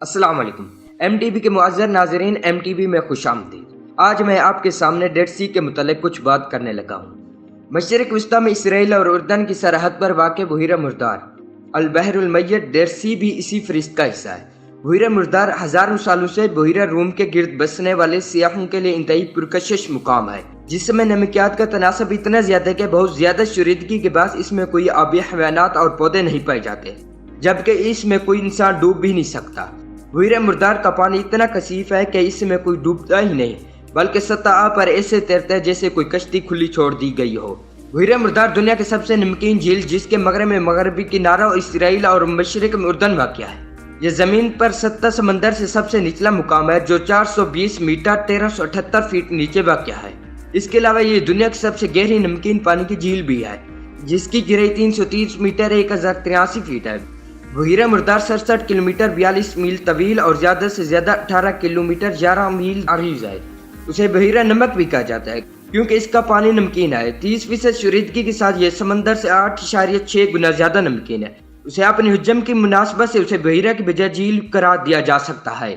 السلام علیکم۔ M T V کے معزز ناظرین، ایم ٹی وی میں خوش آمدید۔ آج میں آپ کے سامنے ڈیڈ سی کے متعلق کچھ بات کرنے لگا ہوں۔ مشرق وسطیٰ میں اسرائیل اور اردن کی سرحد پر واقع بحیرہ مردار البحر المیت ڈیڈ سی بھی اسی فہرست کا حصہ ہے۔ بحیرہ مردار ہزاروں سالوں سے بحیرہ روم کے گرد بسنے والے سیاحوں کے لیے انتہائی پرکشش مقام ہے، جس میں نمکیات کا تناسب اتنا زیادہ ہے کہ بہت زیادہ شوریدگی کے باعث اس میں کوئی آبی حیوانات اور پودے نہیں پائے جاتے، جبکہ اس میں کوئی انسان ڈوب بھی نہیں سکتا۔ بحیرہ مردار کا پانی اتنا کثیف ہے کہ اس میں کوئی ڈوبتا ہی نہیں، بلکہ سطح پر ایسے تیرتا ہے جیسے کوئی کشتی کھلی چھوڑ دی گئی ہو۔ بحیرہ مردار دنیا کے سب سے نمکین جھیل، جس کے مغرب میں مغربی کنارہ اسرائیل اور مشرق میں اردن واقع ہے۔ یہ زمین پر سطح سمندر سے سب سے نچلا مقام ہے، جو 420 میٹر 1378 فٹ نیچے واقع ہے۔ اس کے علاوہ یہ دنیا کی سب سے گہری نمکین پانی کی جھیل بھی ہے، جس کی گہرائی 330 میٹر 1083 فٹ ہے۔ بحیرہ مردار 67 کلومیٹر 42 میل طویل اور زیادہ سے زیادہ 18 کلومیٹر 11 میل عریض ہے۔ اسے بحیرہ نمک بھی کہا جاتا ہے، کیونکہ اس کا پانی نمکین ہے۔ 30% شوریدگی کے ساتھ یہ سمندر سے 8.6 گنا زیادہ نمکین ہے۔ اسے اپنے حجم کی مناسبت سے اسے بحیرہ کی بجائے جھیل قرار دیا جا سکتا ہے۔